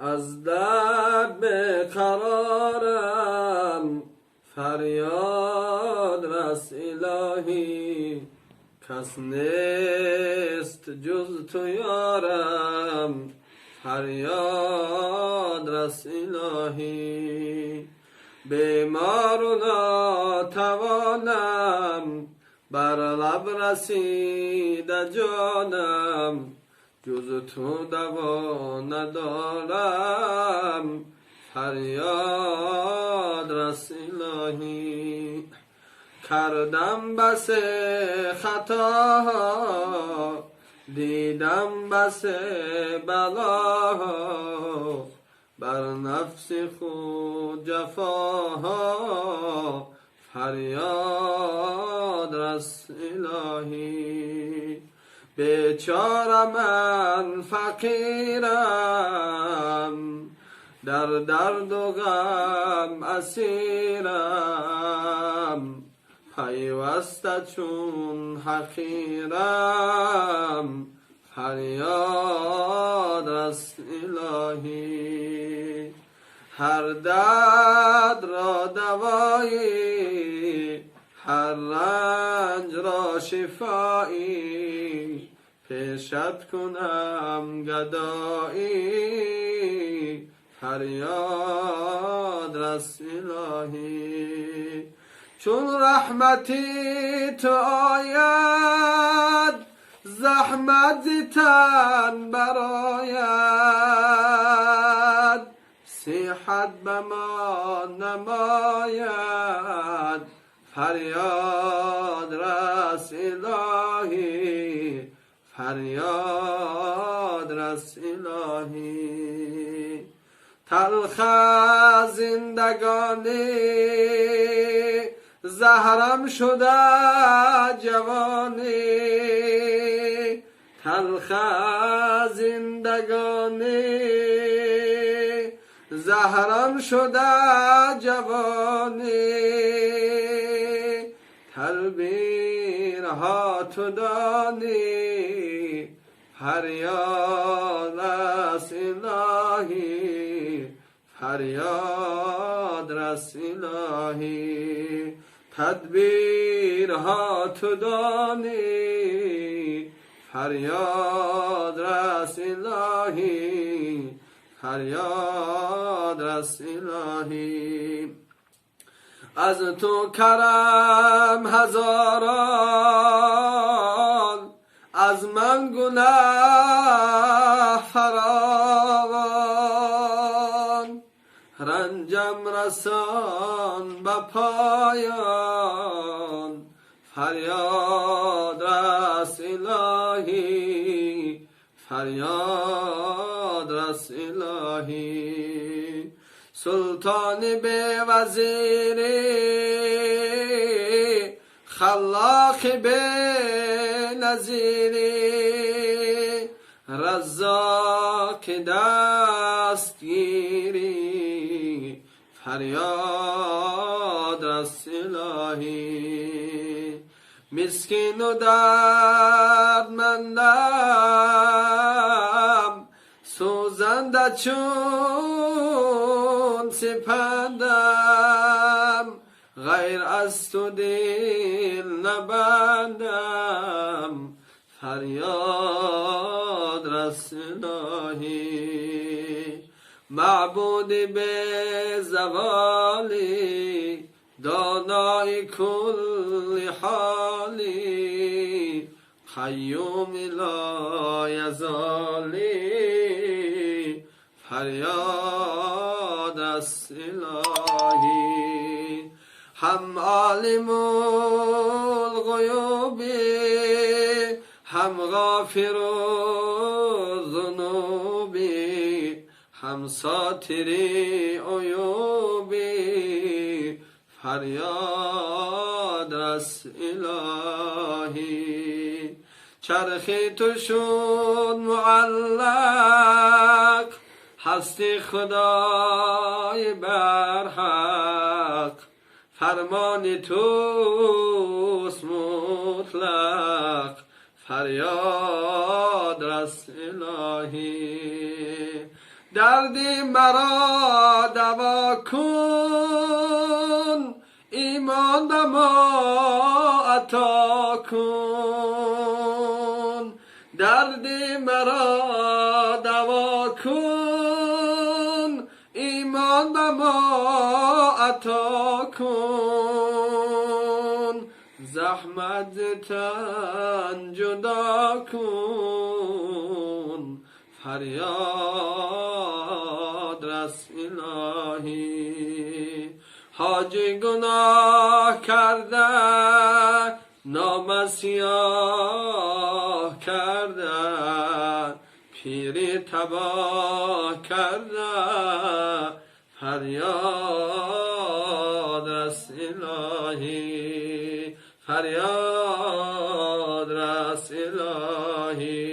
از درد به قرارم فریاد رس الهی، کس نیست جز تو یارم فریاد رس الهی. بیمار و ناتوانم بر لب رسیده جانم، جز تو دوا ندارم فریاد رس الهی. کردم بس خطاها دیدم بس بلاها، بر نفس خود جفاها فریاد رس الهی. بیچاره من فقیرم در درد و غم اسیرم، پیوسته چون حقیرم فریاد رس الهی. هر درد را دوایی، هر رنج را شفایی، پیشت کنم گدایی فریاد رس الهی. چون رحمتی تو آید، زحمت ز تن براید، صحت به ما نماید فریاد رس الهی، فریاد رس الهی. تلخ زندگانی زهرم شده جوانی، تلخ زندگانی زهرم شده جوانی، تدبیرها تو دانی فریاد رس الهی، فریاد رس الهی. تدبیرها تو دانی فریاد رس الهی، فریاد رس الهی. از تو کرم هزاران، از من گناه فراوان، رنجم رسان به پایان فریاد رس الهی، فریاد رس الهی. سلطان بی وزیری، خلاق بی نظیری، رزاق دستگیری فریاد رس الهی. مسکین و دردمندم، سوزنده چون سپندم، غیر از تو دل نبندم فریاد رس الهی. معبود به زوالی، دانای کل حالی، قیوم لا یزالی فریاد رس الهی. هم عالم الغیوبی، هم غافر الذنوبی، هم ساتری عیوبی فریاد رس الهی. چرخی تو شد معلق، هستی خدای برحق، فرمان توست مطلق فریاد رس الهی. درد مرا دوا کن، ایمان به ما عطا کن. درد مرا دوا کن، ایمان به ما عطا کن. زحمت تن جدا کن، فریاد رس الهی. حاج گناه کرده، نام سیاه کرده، پیری تباه کرده، فریاد رس الهی، فریاد رس الهی.